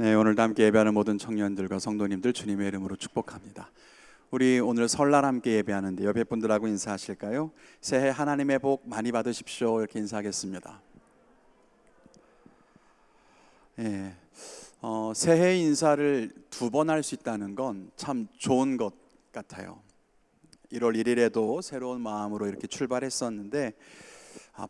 네, 오늘도 함께 예배하는 모든 청년들과 성도님들 주님의 이름으로 축복합니다. 우리 오늘 설날 함께 예배하는데 옆에 분들하고 인사하실까요? 새해 하나님의 복 많이 받으십시오 이렇게 인사하겠습니다. 네, 새해 인사를 두 번 할 수 있다는 건 참 좋은 것 같아요. 1월 1일에도 새로운 마음으로 이렇게 출발했었는데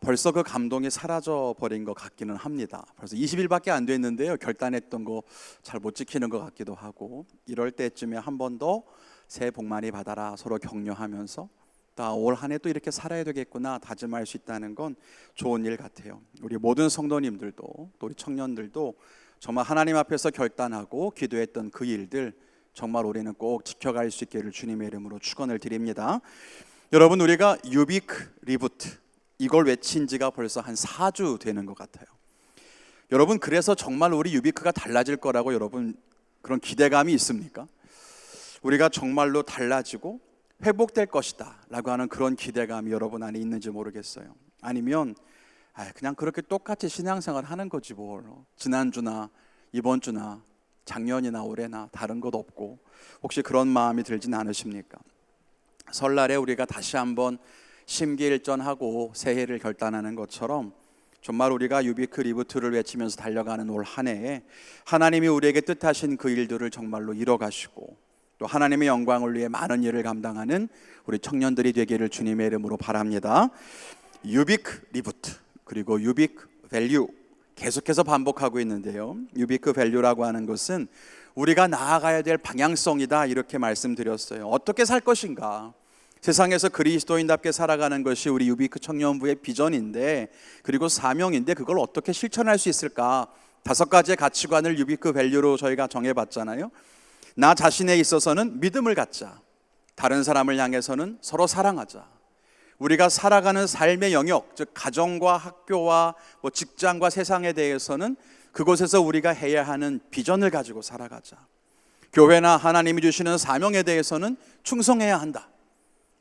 벌써 그 감동이 사라져 버린 것 같기는 합니다. 벌써 20일밖에 안 됐는데요, 결단했던 거 잘 못 지키는 것 같기도 하고, 이럴 때쯤에 한 번 더 새해 복 많이 받아라 서로 격려하면서 올 한 해 또 이렇게 살아야 되겠구나 다짐할 수 있다는 건 좋은 일 같아요. 우리 모든 성도님들도 또 우리 청년들도 정말 하나님 앞에서 결단하고 기도했던 그 일들 정말 올해는 꼭 지켜갈 수 있기를 주님의 이름으로 축원을 드립니다. 여러분, 우리가 유비크 리부트 이걸 외친 지가 벌써 한 4주 되는 것 같아요. 여러분, 그래서 정말 우리 유비크가 달라질 거라고 여러분 그런 기대감이 있습니까? 우리가 정말로 달라지고 회복될 것이다 라고 하는 그런 기대감이 여러분 안에 있는지 모르겠어요. 아니면 그냥 그렇게 똑같이 신앙생활 하는 거지 뭘, 지난주나 이번 주나 작년이나 올해나 다른 것 없고, 혹시 그런 마음이 들진 않으십니까? 설날에 우리가 다시 한번 심기일전하고 새해를 결단하는 것처럼 정말 우리가 유비크 리부트를 외치면서 달려가는 올 한 해에 하나님이 우리에게 뜻하신 그 일들을 정말로 이뤄가시고 또 하나님의 영광을 위해 많은 일을 감당하는 우리 청년들이 되기를 주님의 이름으로 바랍니다. 유비크 리부트 그리고 유비크 밸류 계속해서 반복하고 있는데요, 유비크 밸류라고 하는 것은 우리가 나아가야 될 방향성이다 이렇게 말씀드렸어요. 어떻게 살 것인가, 세상에서 그리스도인답게 살아가는 것이 우리 유비크 청년부의 비전인데, 그리고 사명인데 그걸 어떻게 실천할 수 있을까? 5가지의 가치관을 유비크 밸류로 저희가 정해봤잖아요. 나 자신에 있어서는 믿음을 갖자, 다른 사람을 향해서는 서로 사랑하자, 우리가 살아가는 삶의 영역, 즉 가정과 학교와 직장과 세상에 대해서는 그곳에서 우리가 해야 하는 비전을 가지고 살아가자, 교회나 하나님이 주시는 사명에 대해서는 충성해야 한다,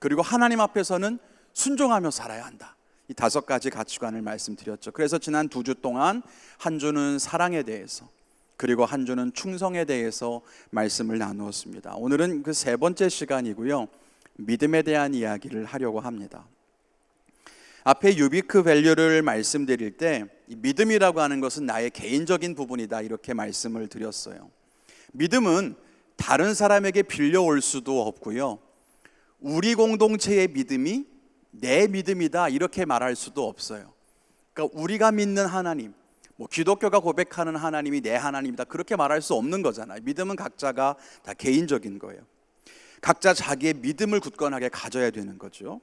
그리고 하나님 앞에서는 순종하며 살아야 한다. 이 5가지 가치관을 말씀드렸죠. 그래서 지난 2주 동안 한 주는 사랑에 대해서, 그리고 한 주는 충성에 대해서 말씀을 나누었습니다. 오늘은 그 3번째 시간이고요, 믿음에 대한 이야기를 하려고 합니다. 앞에 유비크 밸류를 말씀드릴 때 믿음이라고 하는 것은 나의 개인적인 부분이다 이렇게 말씀을 드렸어요. 믿음은 다른 사람에게 빌려올 수도 없고요, 우리 공동체의 믿음이 내 믿음이다 이렇게 말할 수도 없어요. 그러니까 우리가 믿는 하나님, 기독교가 고백하는 하나님이 내 하나님이다 그렇게 말할 수 없는 거잖아요. 믿음은 각자가 다 개인적인 거예요. 각자 자기의 믿음을 굳건하게 가져야 되는 거죠.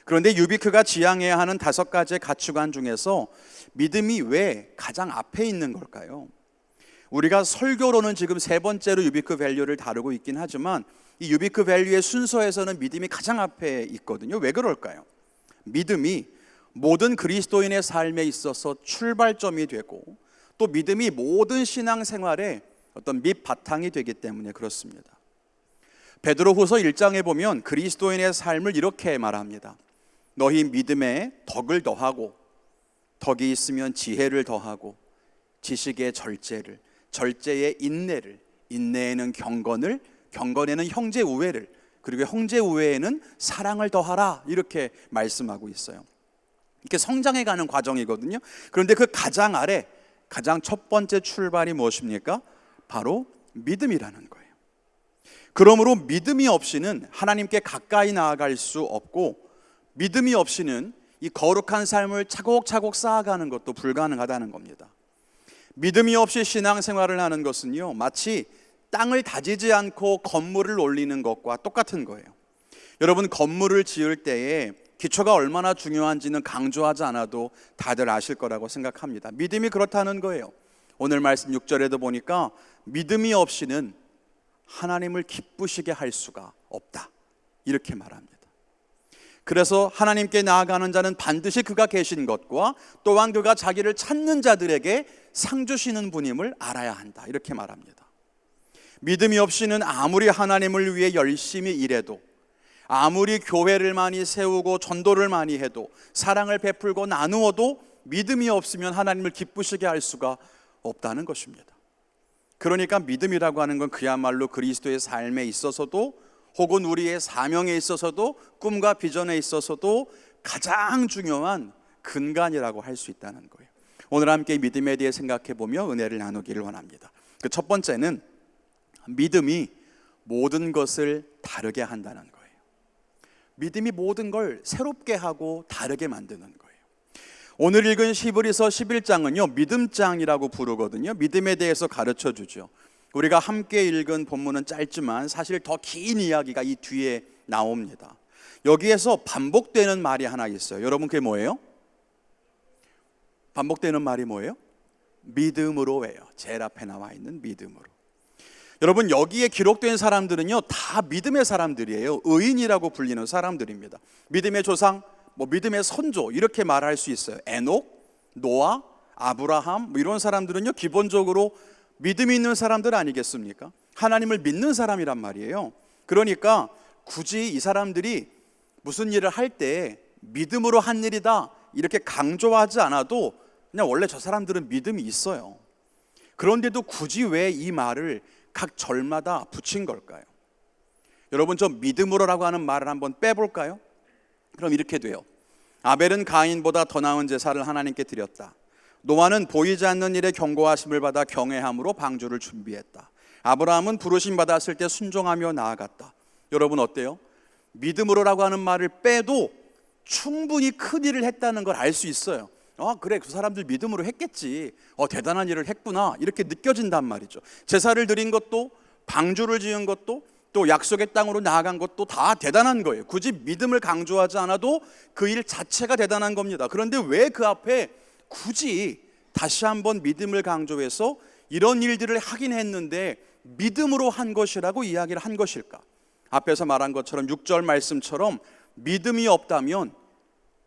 그런데 유비크가 지향해야 하는 5가지의 가치관 중에서 믿음이 왜 가장 앞에 있는 걸까요? 우리가 설교로는 지금 3번째로 유비크 밸류를 다루고 있긴 하지만 이 유비크 밸류의 순서에서는 믿음이 가장 앞에 있거든요. 왜 그럴까요? 믿음이 모든 그리스도인의 삶에 있어서 출발점이 되고 또 믿음이 모든 신앙생활의 어떤 밑바탕이 되기 때문에 그렇습니다. 베드로후서 1장에 보면 그리스도인의 삶을 이렇게 말합니다. 너희 믿음에 덕을 더하고, 덕이 있으면 지혜를 더하고, 지식에 절제를, 절제에 인내를, 인내에는 경건을, 경건에는 형제 우애를, 그리고 형제 우애에는 사랑을 더하라 이렇게 말씀하고 있어요. 이렇게 성장해가는 과정이거든요. 그런데 그 가장 아래 가장 첫 번째 출발이 무엇입니까? 바로 믿음이라는 거예요. 그러므로 믿음이 없이는 하나님께 가까이 나아갈 수 없고, 믿음이 없이는 이 거룩한 삶을 차곡차곡 쌓아가는 것도 불가능하다는 겁니다. 믿음이 없이 신앙생활을 하는 것은요, 마치 땅을 다지지 않고 건물을 올리는 것과 똑같은 거예요. 여러분, 건물을 지을 때에 기초가 얼마나 중요한지는 강조하지 않아도 다들 아실 거라고 생각합니다. 믿음이 그렇다는 거예요. 오늘 말씀 6절에도 보니까 믿음이 없이는 하나님을 기쁘시게 할 수가 없다 이렇게 말합니다. 그래서 하나님께 나아가는 자는 반드시 그가 계신 것과 또한 그가 자기를 찾는 자들에게 상 주시는 분임을 알아야 한다 이렇게 말합니다. 믿음이 없이는 아무리 하나님을 위해 열심히 일해도, 아무리 교회를 많이 세우고 전도를 많이 해도, 사랑을 베풀고 나누어도 믿음이 없으면 하나님을 기쁘시게 할 수가 없다는 것입니다. 그러니까 믿음이라고 하는 건 그야말로 그리스도의 삶에 있어서도 혹은 우리의 사명에 있어서도 꿈과 비전에 있어서도 가장 중요한 근간이라고 할 수 있다는 거예요. 오늘 함께 믿음에 대해 생각해 보며 은혜를 나누기를 원합니다. 그 첫 번째는 믿음이 모든 것을 다르게 한다는 거예요. 믿음이 모든 걸 새롭게 하고 다르게 만드는 거예요. 오늘 읽은 히브리서 11장은요 믿음장이라고 부르거든요. 믿음에 대해서 가르쳐 주죠. 우리가 함께 읽은 본문은 짧지만 사실 더 긴 이야기가 이 뒤에 나옵니다. 여기에서 반복되는 말이 하나 있어요. 여러분 그게 뭐예요? 반복되는 말이 뭐예요? 믿음으로예요. 제일 앞에 나와 있는 믿음으로. 여러분 여기에 기록된 사람들은요 다 믿음의 사람들이에요. 의인이라고 불리는 사람들입니다. 믿음의 조상, 믿음의 선조 이렇게 말할 수 있어요. 에녹, 노아, 아브라함 이런 사람들은요 기본적으로 믿음이 있는 사람들 아니겠습니까? 하나님을 믿는 사람이란 말이에요. 그러니까 굳이 이 사람들이 무슨 일을 할 때 믿음으로 한 일이다 이렇게 강조하지 않아도 그냥 원래 저 사람들은 믿음이 있어요. 그런데도 굳이 왜 이 말을 각 절마다 붙인 걸까요? 여러분 저 믿음으로라고 하는 말을 한번 빼볼까요? 그럼 이렇게 돼요. 아벨은 가인보다 더 나은 제사를 하나님께 드렸다. 노아는 보이지 않는 일에 경고하심을 받아 경외함으로 방주를 준비했다. 아브라함은 부르심 받았을 때 순종하며 나아갔다. 여러분 어때요? 믿음으로라고 하는 말을 빼도 충분히 큰 일을 했다는 걸 알 수 있어요. 그래 그 사람들 믿음으로 했겠지. 대단한 일을 했구나 이렇게 느껴진단 말이죠. 제사를 드린 것도 방주를 지은 것도 또 약속의 땅으로 나아간 것도 다 대단한 거예요. 굳이 믿음을 강조하지 않아도 그 일 자체가 대단한 겁니다. 그런데 왜 그 앞에 굳이 다시 한번 믿음을 강조해서 이런 일들을 하긴 했는데 믿음으로 한 것이라고 이야기를 한 것일까? 앞에서 말한 것처럼 6절 말씀처럼 믿음이 없다면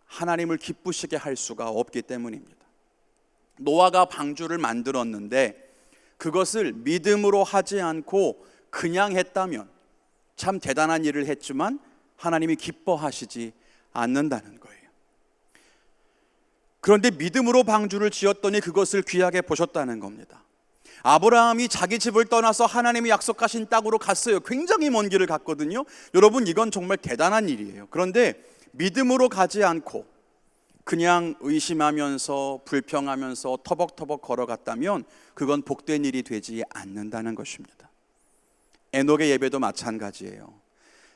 하나님을 기쁘시게 할 수가 없기 때문입니다. 노아가 방주를 만들었는데 그것을 믿음으로 하지 않고 그냥 했다면 참 대단한 일을 했지만 하나님이 기뻐하시지 않는다는 거예요. 그런데 믿음으로 방주를 지었더니 그것을 귀하게 보셨다는 겁니다. 아브라함이 자기 집을 떠나서 하나님이 약속하신 땅으로 갔어요. 굉장히 먼 길을 갔거든요. 여러분 이건 정말 대단한 일이에요. 그런데 믿음으로 가지 않고 그냥 의심하면서 불평하면서 터벅터벅 걸어갔다면 그건 복된 일이 되지 않는다는 것입니다. 에녹의 예배도 마찬가지예요.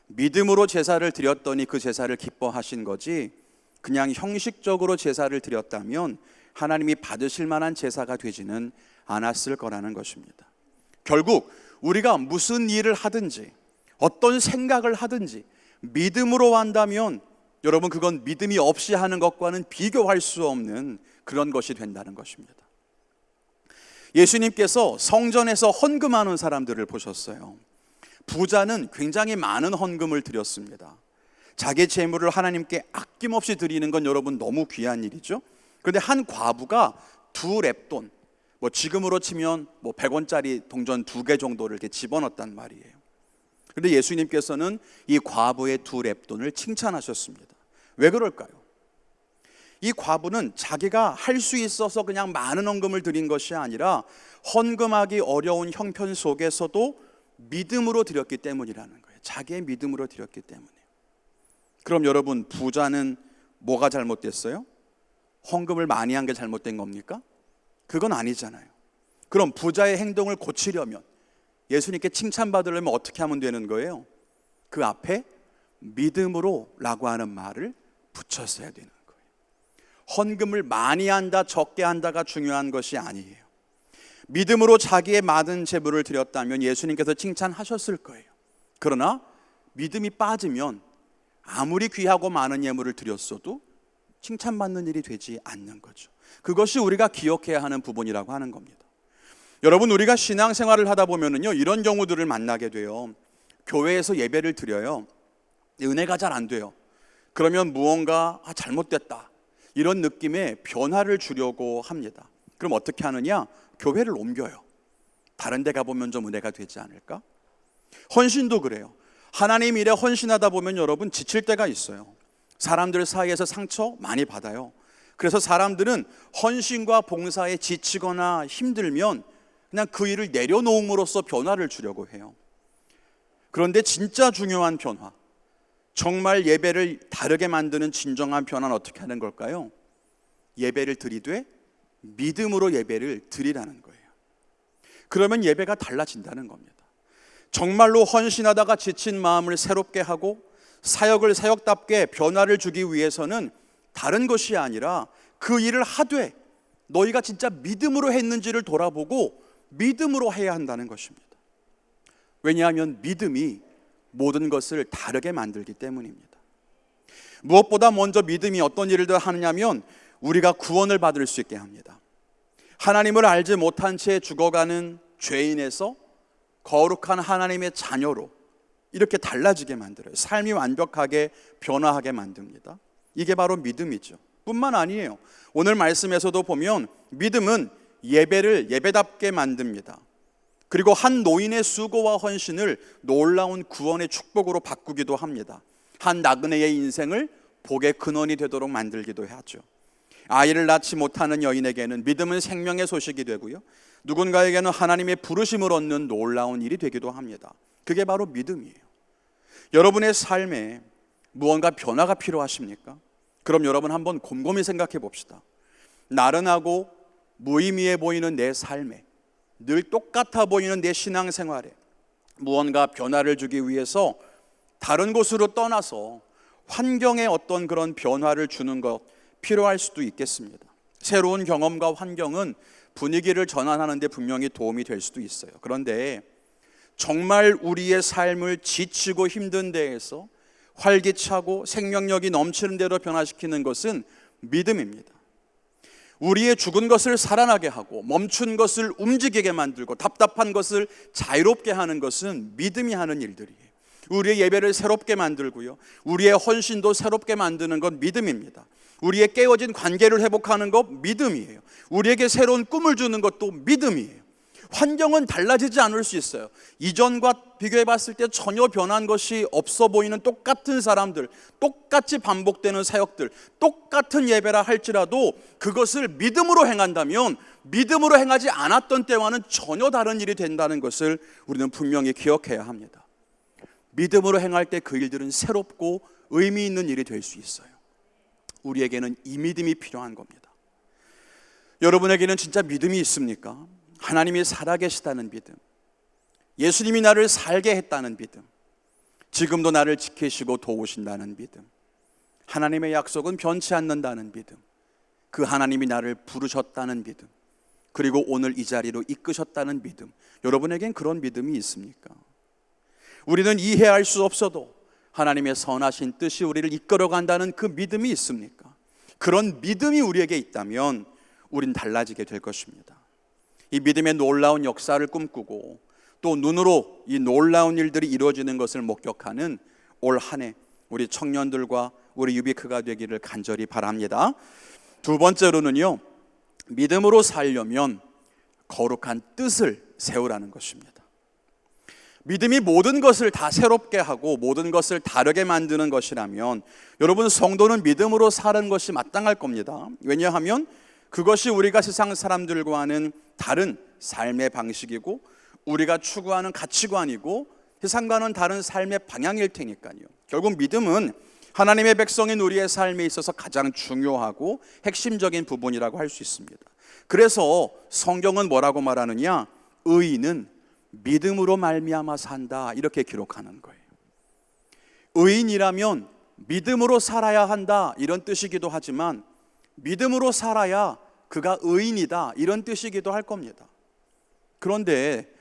믿음으로 제사를 드렸더니 그 제사를 기뻐하신 거지 그냥 형식적으로 제사를 드렸다면 하나님이 받으실 만한 제사가 되지는 않았을 거라는 것입니다. 결국 우리가 무슨 일을 하든지 어떤 생각을 하든지 믿음으로 한다면 여러분 그건 믿음이 없이 하는 것과는 비교할 수 없는 그런 것이 된다는 것입니다. 예수님께서 성전에서 헌금하는 사람들을 보셨어요. 부자는 굉장히 많은 헌금을 드렸습니다. 자기 재물을 하나님께 아낌없이 드리는 건 여러분 너무 귀한 일이죠. 그런데 한 과부가 2렙돈, 지금으로 치면 100원짜리 동전 2개 정도를 이렇게 집어넣었단 말이에요. 그런데 예수님께서는 이 과부의 2렙돈을 칭찬하셨습니다. 왜 그럴까요? 이 과부는 자기가 할 수 있어서 그냥 많은 헌금을 드린 것이 아니라 헌금하기 어려운 형편 속에서도 믿음으로 드렸기 때문이라는 거예요. 자기의 믿음으로 드렸기 때문에. 그럼 여러분 부자는 뭐가 잘못됐어요? 헌금을 많이 한 게 잘못된 겁니까? 그건 아니잖아요. 그럼 부자의 행동을 고치려면 예수님께 칭찬받으려면 어떻게 하면 되는 거예요? 그 앞에 믿음으로 라고 하는 말을 붙였어야 되는 거예요. 헌금을 많이 한다 적게 한다가 중요한 것이 아니에요. 믿음으로 자기의 많은 제물을 드렸다면 예수님께서 칭찬하셨을 거예요. 그러나 믿음이 빠지면 아무리 귀하고 많은 예물을 드렸어도 칭찬받는 일이 되지 않는 거죠. 그것이 우리가 기억해야 하는 부분이라고 하는 겁니다. 여러분 우리가 신앙생활을 하다 보면은요 이런 경우들을 만나게 돼요. 교회에서 예배를 드려요. 은혜가 잘 안 돼요. 그러면 무언가 잘못됐다 이런 느낌의 변화를 주려고 합니다. 그럼 어떻게 하느냐? 교회를 옮겨요. 다른 데 가보면 좀 은혜가 되지 않을까? 헌신도 그래요. 하나님 일에 헌신하다 보면 여러분 지칠 때가 있어요. 사람들 사이에서 상처 많이 받아요. 그래서 사람들은 헌신과 봉사에 지치거나 힘들면 그냥 그 일을 내려놓음으로써 변화를 주려고 해요. 그런데 진짜 중요한 변화, 정말 예배를 다르게 만드는 진정한 변화는 어떻게 하는 걸까요? 예배를 드리되 믿음으로 예배를 드리라는 거예요. 그러면 예배가 달라진다는 겁니다. 정말로 헌신하다가 지친 마음을 새롭게 하고 사역을 사역답게 변화를 주기 위해서는 다른 것이 아니라 그 일을 하되 너희가 진짜 믿음으로 했는지를 돌아보고 믿음으로 해야 한다는 것입니다. 왜냐하면 믿음이 모든 것을 다르게 만들기 때문입니다. 무엇보다 먼저 믿음이 어떤 일을 하느냐면 우리가 구원을 받을 수 있게 합니다. 하나님을 알지 못한 채 죽어가는 죄인에서 거룩한 하나님의 자녀로 이렇게 달라지게 만들어요. 삶이 완벽하게 변화하게 만듭니다. 이게 바로 믿음이죠. 뿐만 아니에요. 오늘 말씀에서도 보면 믿음은 예배를 예배답게 만듭니다. 그리고 한 노인의 수고와 헌신을 놀라운 구원의 축복으로 바꾸기도 합니다. 한 나그네의 인생을 복의 근원이 되도록 만들기도 하죠. 아이를 낳지 못하는 여인에게는 믿음은 생명의 소식이 되고요, 누군가에게는 하나님의 부르심을 얻는 놀라운 일이 되기도 합니다. 그게 바로 믿음이에요. 여러분의 삶에 무언가 변화가 필요하십니까? 그럼 여러분 한번 곰곰이 생각해 봅시다. 나른하고 무의미해 보이는 내 삶에, 늘 똑같아 보이는 내 신앙생활에 무언가 변화를 주기 위해서 다른 곳으로 떠나서 환경에 어떤 그런 변화를 주는 것 필요할 수도 있겠습니다. 새로운 경험과 환경은 분위기를 전환하는 데 분명히 도움이 될 수도 있어요. 그런데 정말 우리의 삶을 지치고 힘든 데에서 활기차고 생명력이 넘치는 데로 변화시키는 것은 믿음입니다. 우리의 죽은 것을 살아나게 하고 멈춘 것을 움직이게 만들고 답답한 것을 자유롭게 하는 것은 믿음이 하는 일들이에요. 우리의 예배를 새롭게 만들고요, 우리의 헌신도 새롭게 만드는 건 믿음입니다. 우리의 깨어진 관계를 회복하는 것 믿음이에요. 우리에게 새로운 꿈을 주는 것도 믿음이에요. 환경은 달라지지 않을 수 있어요. 이전과 비교해 봤을 때 전혀 변한 것이 없어 보이는 똑같은 사람들, 똑같이 반복되는 사역들, 똑같은 예배라 할지라도 그것을 믿음으로 행한다면 믿음으로 행하지 않았던 때와는 전혀 다른 일이 된다는 것을 우리는 분명히 기억해야 합니다. 믿음으로 행할 때 그 일들은 새롭고 의미 있는 일이 될 수 있어요. 우리에게는 이 믿음이 필요한 겁니다. 여러분에게는 진짜 믿음이 있습니까? 하나님이 살아계시다는 믿음, 예수님이 나를 살게 했다는 믿음, 지금도 나를 지키시고 도우신다는 믿음, 하나님의 약속은 변치 않는다는 믿음, 그 하나님이 나를 부르셨다는 믿음, 그리고 오늘 이 자리로 이끄셨다는 믿음, 여러분에겐 그런 믿음이 있습니까? 우리는 이해할 수 없어도 하나님의 선하신 뜻이 우리를 이끌어간다는 그 믿음이 있습니까? 그런 믿음이 우리에게 있다면 우린 달라지게 될 것입니다. 이 믿음의 놀라운 역사를 꿈꾸고 또 눈으로 이 놀라운 일들이 이루어지는 것을 목격하는 올 한 해 우리 청년들과 우리 유비크가 되기를 간절히 바랍니다. 두 번째로는요, 믿음으로 살려면 거룩한 뜻을 세우라는 것입니다. 믿음이 모든 것을 다 새롭게 하고 모든 것을 다르게 만드는 것이라면 여러분, 성도는 믿음으로 사는 것이 마땅할 겁니다. 왜냐하면 그것이 우리가 세상 사람들과는 다른 삶의 방식이고 우리가 추구하는 가치관이고 세상과는 다른 삶의 방향일 테니까요. 결국 믿음은 하나님의 백성인 우리의 삶에 있어서 가장 중요하고 핵심적인 부분이라고 할 수 있습니다. 그래서 성경은 뭐라고 말하느냐? 의인은 믿음으로 말미암아 산다, 이렇게 기록하는 거예요. 의인이라면 믿음으로 살아야 한다, 이런 뜻이기도 하지만 믿음으로 살아야 그가 의인이다, 이런 뜻이기도 할 겁니다. 그런데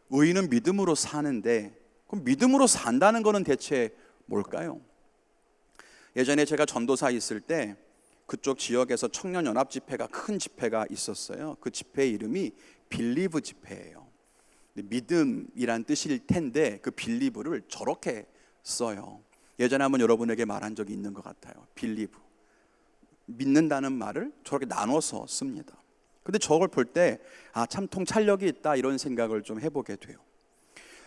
의인은 믿음으로 사는데 그럼 믿음으로 산다는 것은 대체 뭘까요? 예전에 제가 전도사 있을 때 그쪽 지역에서 청년연합 집회가, 큰 집회가 있었어요. 그 집회의 이름이 빌리브 집회예요. 믿음이란 뜻일 텐데 그 빌리브를 저렇게 써요. 예전에 한번 여러분에게 말한 적이 있는 것 같아요. 빌리브, 믿는다는 말을 저렇게 나눠서 씁니다. 근데 저걸 볼 때 참 통찰력이 있다, 이런 생각을 좀 해보게 돼요.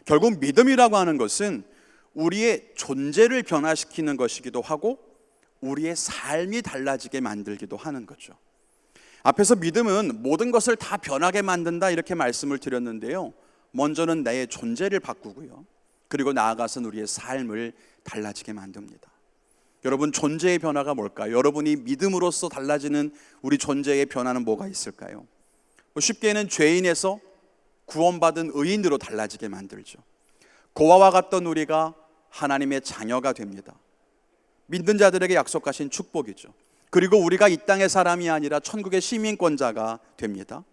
결국 믿음이라고 하는 것은 우리의 존재를 변화시키는 것이기도 하고 우리의 삶이 달라지게 만들기도 하는 거죠. 앞에서 믿음은 모든 것을 다 변하게 만든다 이렇게 말씀을 드렸는데요, 먼저는 내 존재를 바꾸고요, 그리고 나아가서는 우리의 삶을 달라지게 만듭니다. 여러분, 존재의 변화가 뭘까요? 여러분이 믿음으로써 달라지는 우리 존재의 변화는 뭐가 있을까요? 쉽게는 죄인에서 구원받은 의인으로 달라지게 만들죠. 고아와 같던 우리가 하나님의 자녀가 됩니다. 믿는 자들에게 약속하신 축복이죠. 그리고 우리가 이 땅의 사람이 아니라 천국의 시민권자가 됩니다.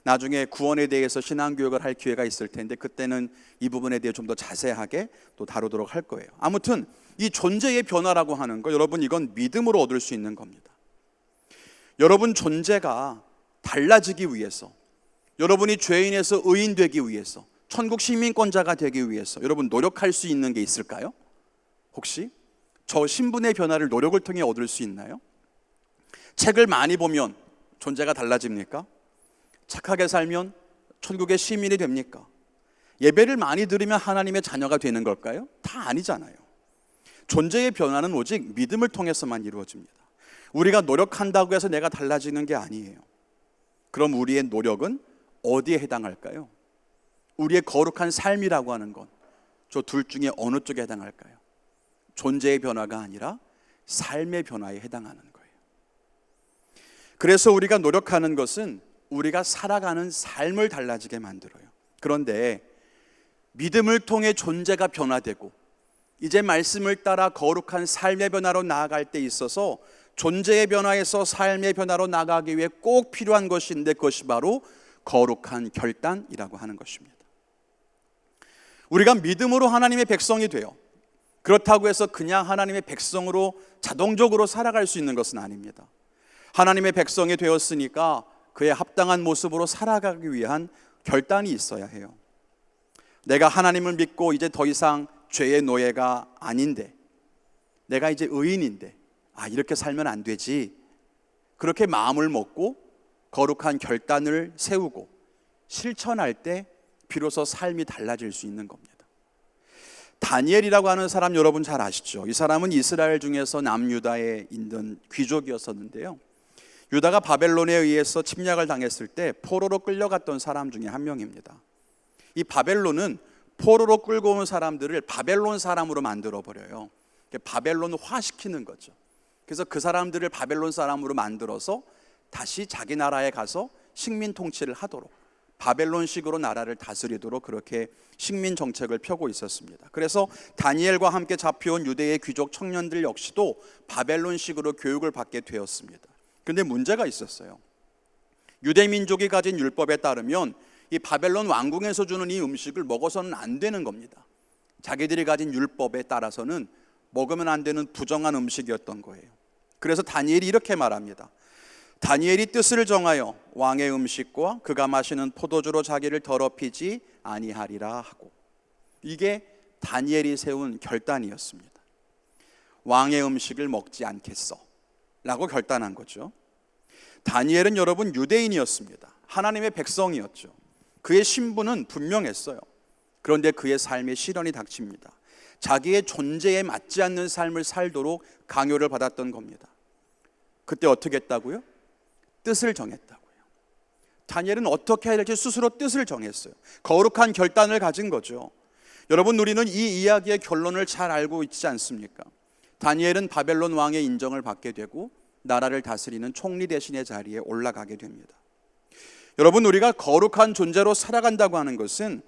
나중에 구원에 대해서 신앙교육을 할 기회가 있을 텐데 그때는 이 부분에 대해 좀 더 자세하게 또 다루도록 할 거예요. 아무튼 이 존재의 변화라고 하는 거, 여러분, 이건 믿음으로 얻을 수 있는 겁니다. 여러분 존재가 달라지기 위해서, 여러분이 죄인에서 의인 되기 위해서, 천국 시민권자가 되기 위해서 여러분 노력할 수 있는 게 있을까요? 혹시 저 신분의 변화를 노력을 통해 얻을 수 있나요? 책을 많이 보면 존재가 달라집니까? 착하게 살면 천국의 시민이 됩니까? 예배를 많이 드리면 하나님의 자녀가 되는 걸까요? 다 아니잖아요. 존재의 변화는 오직 믿음을 통해서만 이루어집니다. 우리가 노력한다고 해서 내가 달라지는 게 아니에요. 그럼 우리의 노력은 어디에 해당할까요? 우리의 거룩한 삶이라고 하는 건 저 둘 중에 어느 쪽에 해당할까요? 존재의 변화가 아니라 삶의 변화에 해당하는 거예요. 그래서 우리가 노력하는 것은 우리가 살아가는 삶을 달라지게 만들어요. 그런데 믿음을 통해 존재가 변화되고 이제 말씀을 따라 거룩한 삶의 변화로 나아갈 때 있어서 존재의 변화에서 삶의 변화로 나아가기 위해 꼭 필요한 것인데 그것이 바로 거룩한 결단이라고 하는 것입니다. 우리가 믿음으로 하나님의 백성이 돼요. 그렇다고 해서 그냥 하나님의 백성으로 자동적으로 살아갈 수 있는 것은 아닙니다. 하나님의 백성이 되었으니까 그에 합당한 모습으로 살아가기 위한 결단이 있어야 해요. 내가 하나님을 믿고 이제 더 이상 죄의 노예가 아닌데, 내가 이제 의인인데, 이렇게 살면 안 되지. 그렇게 마음을 먹고 거룩한 결단을 세우고 실천할 때 비로소 삶이 달라질 수 있는 겁니다. 다니엘이라고 하는 사람 여러분 잘 아시죠? 이 사람은 이스라엘 중에서 남유다에 있는 귀족이었었는데요, 유다가 바벨론에 의해서 침략을 당했을 때 포로로 끌려갔던 사람 중에 한 명입니다. 이 바벨론은 포로로 끌고 온 사람들을 바벨론 사람으로 만들어버려요. 바벨론화 시키는 거죠. 그래서 그 사람들을 바벨론 사람으로 만들어서 다시 자기 나라에 가서 식민 통치를 하도록, 바벨론식으로 나라를 다스리도록 그렇게 식민 정책을 펴고 있었습니다. 그래서 다니엘과 함께 잡혀온 유대의 귀족 청년들 역시도 바벨론식으로 교육을 받게 되었습니다. 그런데 문제가 있었어요. 유대 민족이 가진 율법에 따르면 이 바벨론 왕궁에서 주는 이 음식을 먹어서는 안 되는 겁니다. 자기들이 가진 율법에 따라서는 먹으면 안 되는 부정한 음식이었던 거예요. 그래서 다니엘이 이렇게 말합니다. 다니엘이 뜻을 정하여 왕의 음식과 그가 마시는 포도주로 자기를 더럽히지 아니하리라 하고, 이게 다니엘이 세운 결단이었습니다. 왕의 음식을 먹지 않겠어 라고 결단한 거죠. 다니엘은 여러분 유대인이었습니다. 하나님의 백성이었죠. 그의 신분은 분명했어요. 그런데 그의 삶에 시련이 닥칩니다. 자기의 존재에 맞지 않는 삶을 살도록 강요를 받았던 겁니다. 그때 어떻게 했다고요? 뜻을 정했다고요. 다니엘은 어떻게 해야 될지 스스로 뜻을 정했어요. 거룩한 결단을 가진 거죠. 여러분, 우리는 이 이야기의 결론을 잘 알고 있지 않습니까? 다니엘은 바벨론 왕의 인정을 받게 되고 나라를 다스리는 총리 대신의 자리에 올라가게 됩니다. 여러분, 우리가 거룩한 존재로 살아간다고 하는 것은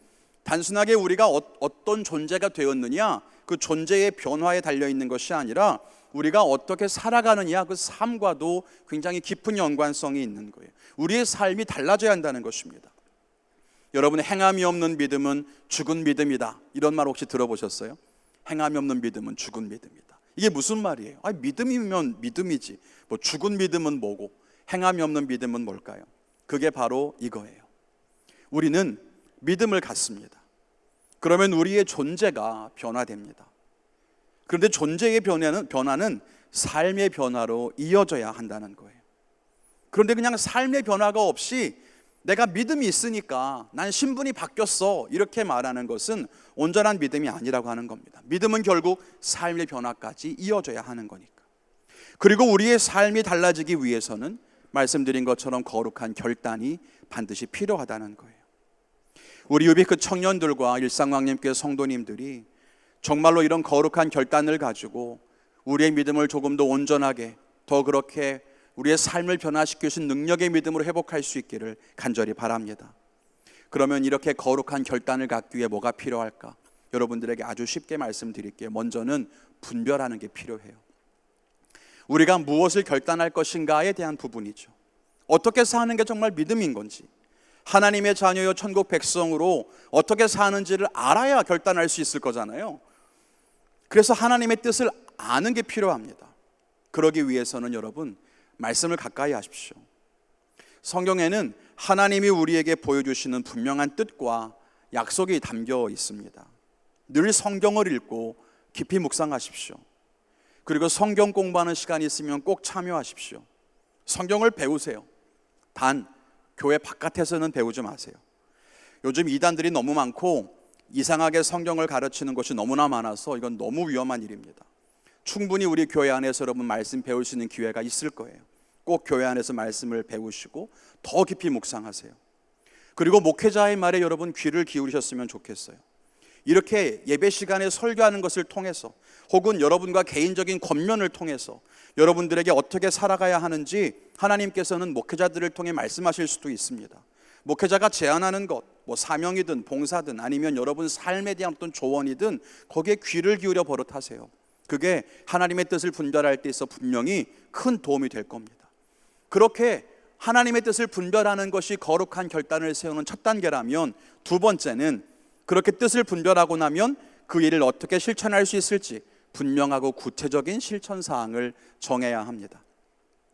단순하게 우리가 어떤 존재가 되었느냐, 그 존재의 변화에 달려있는 것이 아니라 우리가 어떻게 살아가느냐, 그 삶과도 굉장히 깊은 연관성이 있는 거예요. 우리의 삶이 달라져야 한다는 것입니다. 여러분, 행함이 없는 믿음은 죽은 믿음이다, 이런 말 혹시 들어보셨어요? 행함이 없는 믿음은 죽은 믿음이다. 이게 무슨 말이에요? 믿음이면 믿음이지, 뭐 죽은 믿음은 뭐고 행함이 없는 믿음은 뭘까요? 그게 바로 이거예요. 우리는 믿음을 갖습니다. 그러면 우리의 존재가 변화됩니다. 그런데 존재의 변화는 삶의 변화로 이어져야 한다는 거예요. 그런데 그냥 삶의 변화가 없이 내가 믿음이 있으니까 난 신분이 바뀌었어, 이렇게 말하는 것은 온전한 믿음이 아니라고 하는 겁니다. 믿음은 결국 삶의 변화까지 이어져야 하는 거니까. 그리고 우리의 삶이 달라지기 위해서는 말씀드린 것처럼 거룩한 결단이 반드시 필요하다는 거예요. 우리 유비크 청년들과 일상왕님께 성도님들이 정말로 이런 거룩한 결단을 가지고 우리의 믿음을 조금 더 온전하게, 더 그렇게 우리의 삶을 변화시킬 수 있는 능력의 믿음으로 회복할 수 있기를 간절히 바랍니다. 그러면 이렇게 거룩한 결단을 갖기 위해 뭐가 필요할까? 여러분들에게 아주 쉽게 말씀드릴게요. 먼저는 분별하는 게 필요해요. 우리가 무엇을 결단할 것인가에 대한 부분이죠. 어떻게 사는 게 정말 믿음인 건지, 하나님의 자녀요 천국 백성으로 어떻게 사는지를 알아야 결단할 수 있을 거잖아요. 그래서 하나님의 뜻을 아는 게 필요합니다. 그러기 위해서는 여러분, 말씀을 가까이 하십시오. 성경에는 하나님이 우리에게 보여주시는 분명한 뜻과 약속이 담겨 있습니다. 늘 성경을 읽고 깊이 묵상하십시오. 그리고 성경 공부하는 시간이 있으면 꼭 참여하십시오. 성경을 배우세요. 단 교회 바깥에서는 배우지 마세요. 요즘 이단들이 너무 많고 이상하게 성경을 가르치는 것이 너무나 많아서 이건 너무 위험한 일입니다. 충분히 우리 교회 안에서 여러분 말씀 배울 수 있는 기회가 있을 거예요. 꼭 교회 안에서 말씀을 배우시고 더 깊이 묵상하세요. 그리고 목회자의 말에 여러분 귀를 기울이셨으면 좋겠어요. 이렇게 예배 시간에 설교하는 것을 통해서 혹은 여러분과 개인적인 권면을 통해서 여러분들에게 어떻게 살아가야 하는지 하나님께서는 목회자들을 통해 말씀하실 수도 있습니다. 목회자가 제안하는 것, 사명이든 봉사든 아니면 여러분 삶에 대한 어떤 조언이든 거기에 귀를 기울여 버릇하세요. 그게 하나님의 뜻을 분별할 때 있어 분명히 큰 도움이 될 겁니다. 그렇게 하나님의 뜻을 분별하는 것이 거룩한 결단을 세우는 첫 단계라면, 두 번째는 그렇게 뜻을 분별하고 나면 그 일을 어떻게 실천할 수 있을지 분명하고 구체적인 실천 사항을 정해야 합니다.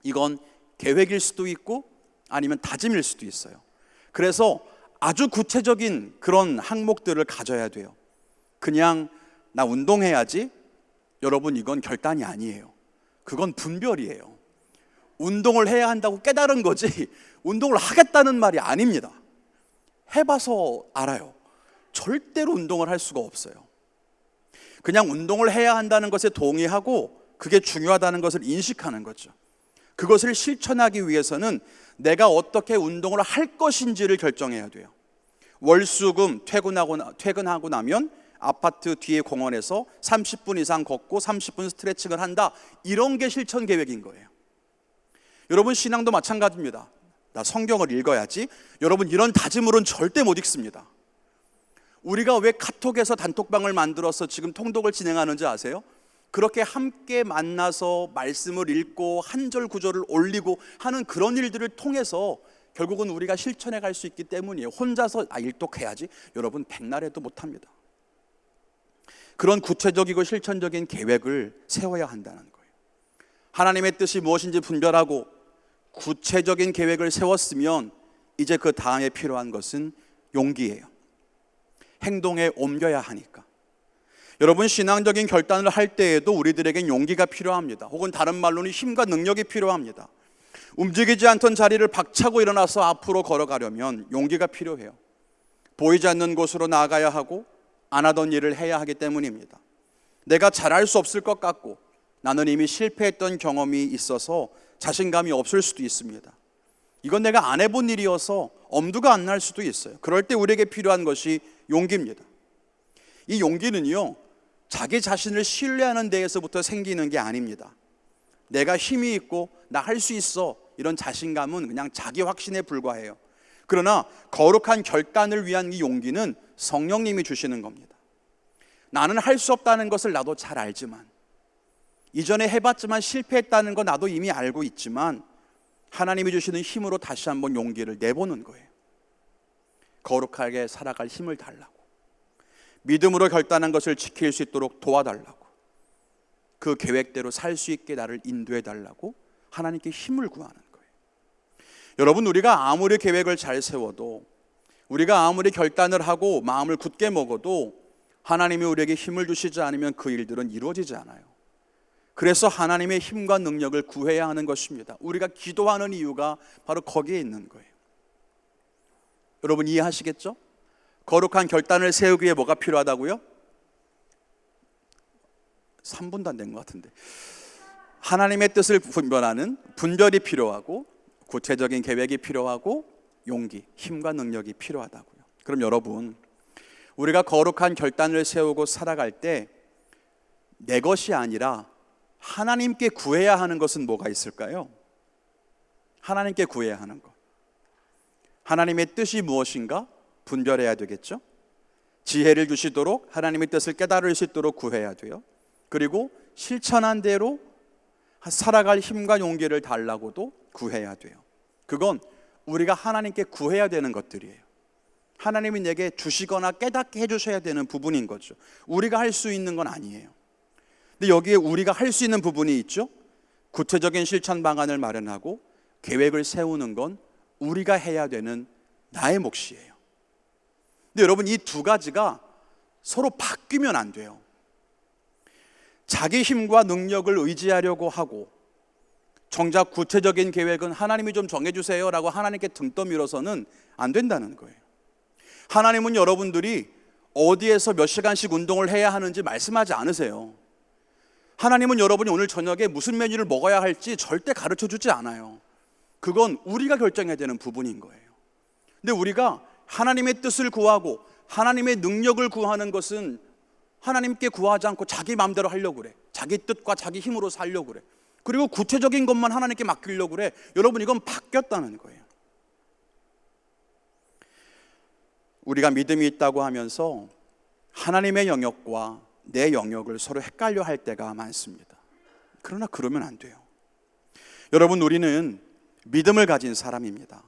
이건 계획일 수도 있고 아니면 다짐일 수도 있어요. 그래서 아주 구체적인 그런 항목들을 가져야 돼요. 그냥 나 운동해야지, 여러분 이건 결단이 아니에요. 그건 분별이에요. 운동을 해야 한다고 깨달은 거지 운동을 하겠다는 말이 아닙니다. 해봐서 알아요. 절대로 운동을 할 수가 없어요. 그냥 운동을 해야 한다는 것에 동의하고 그게 중요하다는 것을 인식하는 거죠. 그것을 실천하기 위해서는 내가 어떻게 운동을 할 것인지를 결정해야 돼요. 월수금 퇴근하고 나면 아파트 뒤에 공원에서 30분 이상 걷고 30분 스트레칭을 한다, 이런 게 실천 계획인 거예요. 여러분 신앙도 마찬가지입니다. 나 성경을 읽어야지, 여러분 이런 다짐으로는 절대 못 읽습니다. 우리가 왜 카톡에서 단톡방을 만들어서 지금 통독을 진행하는지 아세요? 그렇게 함께 만나서 말씀을 읽고 한 절 구절을 올리고 하는 그런 일들을 통해서 결국은 우리가 실천해 갈 수 있기 때문이에요. 혼자서 일독해야지, 여러분 백날해도 못합니다. 그런 구체적이고 실천적인 계획을 세워야 한다는 거예요. 하나님의 뜻이 무엇인지 분별하고 구체적인 계획을 세웠으면 이제 그 다음에 필요한 것은 용기예요. 행동에 옮겨야 하니까. 여러분 신앙적인 결단을 할 때에도 우리들에겐 용기가 필요합니다. 혹은 다른 말로는 힘과 능력이 필요합니다. 움직이지 않던 자리를 박차고 일어나서 앞으로 걸어가려면 용기가 필요해요. 보이지 않는 곳으로 나아가야 하고 안 하던 일을 해야 하기 때문입니다. 내가 잘할 수 없을 것 같고 나는 이미 실패했던 경험이 있어서 자신감이 없을 수도 있습니다. 이건 내가 안 해본 일이어서 엄두가 안 날 수도 있어요. 그럴 때 우리에게 필요한 것이 용기입니다. 이 용기는요, 자기 자신을 신뢰하는 데에서부터 생기는 게 아닙니다. 내가 힘이 있고 나 할 수 있어, 이런 자신감은 그냥 자기 확신에 불과해요. 그러나 거룩한 결단을 위한 이 용기는 성령님이 주시는 겁니다. 나는 할 수 없다는 것을 나도 잘 알지만, 이전에 해봤지만 실패했다는 거 나도 이미 알고 있지만 하나님이 주시는 힘으로 다시 한번 용기를 내보는 거예요. 거룩하게 살아갈 힘을 달라고, 믿음으로 결단한 것을 지킬 수 있도록 도와달라고, 그 계획대로 살 수 있게 나를 인도해 달라고 하나님께 힘을 구하는 거예요. 여러분, 우리가 아무리 계획을 잘 세워도, 우리가 아무리 결단을 하고 마음을 굳게 먹어도 하나님이 우리에게 힘을 주시지 않으면 그 일들은 이루어지지 않아요. 그래서 하나님의 힘과 능력을 구해야 하는 것입니다. 우리가 기도하는 이유가 바로 거기에 있는 거예요. 여러분 이해하시겠죠? 거룩한 결단을 세우기 위해 뭐가 필요하다고요? 3분도 안 된 것 같은데. 하나님의 뜻을 분별하는 분별이 필요하고 구체적인 계획이 필요하고 용기, 힘과 능력이 필요하다고요. 그럼 여러분, 우리가 거룩한 결단을 세우고 살아갈 때 내 것이 아니라 하나님께 구해야 하는 것은 뭐가 있을까요? 하나님께 구해야 하는 것. 하나님의 뜻이 무엇인가 분별해야 되겠죠. 지혜를 주시도록 하나님의 뜻을 깨달을 수 있도록 구해야 돼요. 그리고 실천한 대로 살아갈 힘과 용기를 달라고도 구해야 돼요. 그건 우리가 하나님께 구해야 되는 것들이에요. 하나님이 내게 주시거나 깨닫게 해주셔야 되는 부분인 거죠. 우리가 할 수 있는 건 아니에요. 근데 여기에 우리가 할 수 있는 부분이 있죠. 구체적인 실천 방안을 마련하고 계획을 세우는 건 우리가 해야 되는 나의 몫이에요. 근데 여러분, 이 두 가지가 서로 바뀌면 안 돼요. 자기 힘과 능력을 의지하려고 하고 정작 구체적인 계획은 하나님이 좀 정해주세요 라고 하나님께 등 떠밀어서는 안 된다는 거예요. 하나님은 여러분들이 어디에서 몇 시간씩 운동을 해야 하는지 말씀하지 않으세요. 하나님은 여러분이 오늘 저녁에 무슨 메뉴를 먹어야 할지 절대 가르쳐 주지 않아요. 그건 우리가 결정해야 되는 부분인 거예요. 근데 우리가 하나님의 뜻을 구하고 하나님의 능력을 구하는 것은 하나님께 구하지 않고 자기 마음대로 하려고 그래. 자기 뜻과 자기 힘으로 살려고 그래. 그리고 구체적인 것만 하나님께 맡기려고 그래. 여러분, 이건 바뀌었다는 거예요. 우리가 믿음이 있다고 하면서 하나님의 영역과 내 영역을 서로 헷갈려 할 때가 많습니다. 그러나 그러면 안 돼요. 여러분, 우리는 믿음을 가진 사람입니다.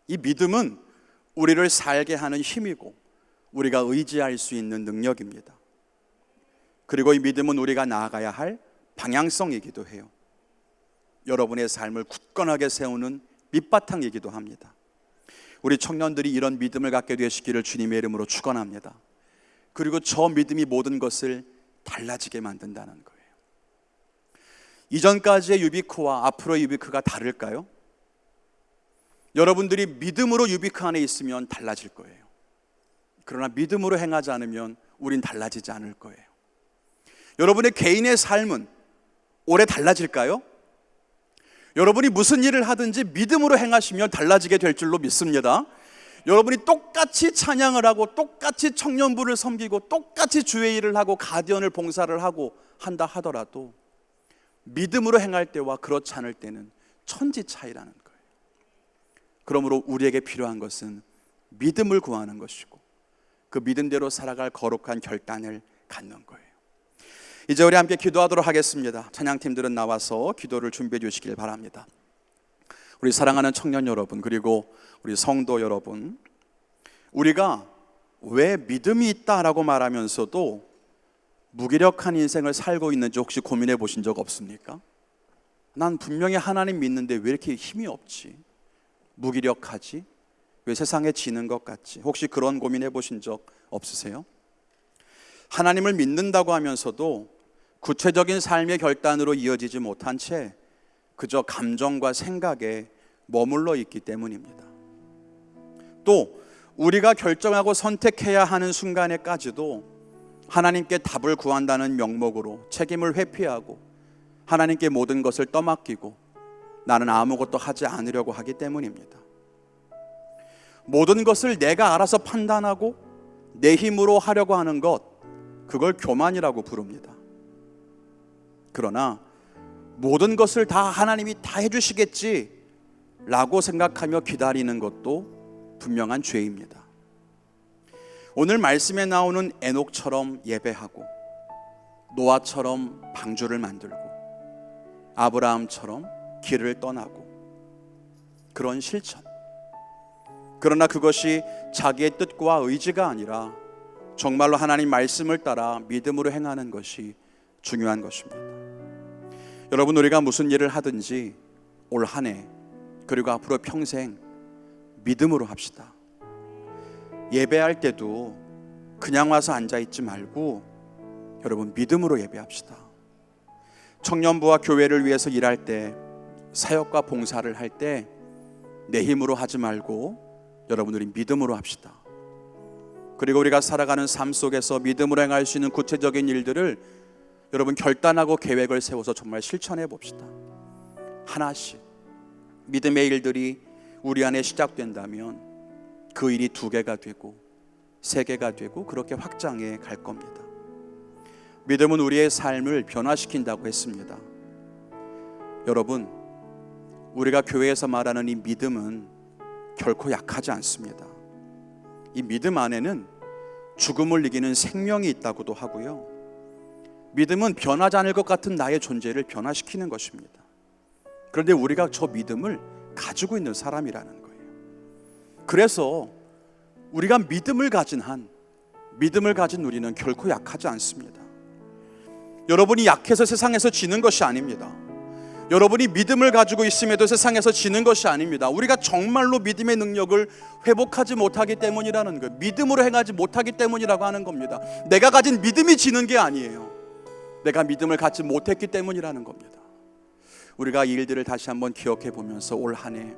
이 믿음은 우리를 살게 하는 힘이고 우리가 의지할 수 있는 능력입니다. 그리고 이 믿음은 우리가 나아가야 할 방향성이기도 해요. 여러분의 삶을 굳건하게 세우는 밑바탕이기도 합니다. 우리 청년들이 이런 믿음을 갖게 되시기를 주님의 이름으로 축원합니다. 그리고 저 믿음이 모든 것을 달라지게 만든다는 거예요. 이전까지의 유비크와 앞으로의 유비크가 다를까요? 여러분들이 믿음으로 유비크 안에 있으면 달라질 거예요. 그러나 믿음으로 행하지 않으면 우린 달라지지 않을 거예요. 여러분의 개인의 삶은 올해 달라질까요? 여러분이 무슨 일을 하든지 믿음으로 행하시면 달라지게 될 줄로 믿습니다. 여러분이 똑같이 찬양을 하고 똑같이 청년부를 섬기고 똑같이 주의 일을 하고 가디언을 봉사를 하고 한다 하더라도 믿음으로 행할 때와 그렇지 않을 때는 천지 차이라는 거예요. 그러므로 우리에게 필요한 것은 믿음을 구하는 것이고 그 믿음대로 살아갈 거룩한 결단을 갖는 거예요. 이제 우리 함께 기도하도록 하겠습니다. 찬양팀들은 나와서 기도를 준비해 주시길 바랍니다. 우리 사랑하는 청년 여러분, 그리고 우리 성도 여러분, 우리가 왜 믿음이 있다라고 말하면서도 무기력한 인생을 살고 있는지 혹시 고민해 보신 적 없습니까? 난 분명히 하나님 믿는데 왜 이렇게 힘이 없지? 무기력하지? 왜 세상에 지는 것 같지? 혹시 그런 고민해 보신 적 없으세요? 하나님을 믿는다고 하면서도 구체적인 삶의 결단으로 이어지지 못한 채 그저 감정과 생각에 머물러 있기 때문입니다. 또 우리가 결정하고 선택해야 하는 순간에까지도 하나님께 답을 구한다는 명목으로 책임을 회피하고 하나님께 모든 것을 떠맡기고 나는 아무것도 하지 않으려고 하기 때문입니다. 모든 것을 내가 알아서 판단하고 내 힘으로 하려고 하는 것, 그걸 교만이라고 부릅니다. 그러나 모든 것을 다 하나님이 다 해주시겠지 라고 생각하며 기다리는 것도 분명한 죄입니다. 오늘 말씀에 나오는 에녹처럼 예배하고 노아처럼 방주를 만들고 아브라함처럼 길을 떠나고 그런 실천, 그러나 그것이 자기의 뜻과 의지가 아니라 정말로 하나님 말씀을 따라 믿음으로 행하는 것이 중요한 것입니다. 여러분, 우리가 무슨 일을 하든지 올 한 해 그리고 앞으로 평생 믿음으로 합시다. 예배할 때도 그냥 와서 앉아있지 말고 여러분 믿음으로 예배합시다. 청년부와 교회를 위해서 일할 때, 사역과 봉사를 할 때 내 힘으로 하지 말고 여러분 우리 믿음으로 합시다. 그리고 우리가 살아가는 삶 속에서 믿음으로 행할 수 있는 구체적인 일들을 여러분 결단하고 계획을 세워서 정말 실천해 봅시다. 하나씩 믿음의 일들이 우리 안에 시작된다면 그 일이 2개가 되고 3개가 되고 그렇게 확장해 갈 겁니다. 믿음은 우리의 삶을 변화시킨다고 했습니다. 여러분, 우리가 교회에서 말하는 이 믿음은 결코 약하지 않습니다. 이 믿음 안에는 죽음을 이기는 생명이 있다고도 하고요, 믿음은 변하지 않을 것 같은 나의 존재를 변화시키는 것입니다. 그런데 우리가 저 믿음을 가지고 있는 사람이라는 거예요. 그래서 우리가 믿음을 가진 우리는 결코 약하지 않습니다. 여러분이 약해서 세상에서 지는 것이 아닙니다. 여러분이 믿음을 가지고 있음에도 세상에서 지는 것이 아닙니다. 우리가 정말로 믿음의 능력을 회복하지 못하기 때문이라는 거예요. 믿음으로 행하지 못하기 때문이라고 하는 겁니다. 내가 가진 믿음이 지는 게 아니에요. 내가 믿음을 갖지 못했기 때문이라는 겁니다. 우리가 이 일들을 다시 한번 기억해 보면서 올 한 해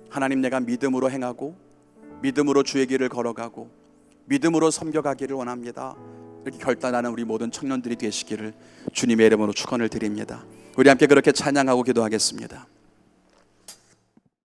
하나님, 내가 믿음으로 행하고 믿음으로 주의 길을 걸어가고 믿음으로 섬겨가기를 원합니다, 이렇게 결단하는 우리 모든 청년들이 되시기를 주님의 이름으로 축원을 드립니다. 우리 함께 그렇게 찬양하고 기도하겠습니다.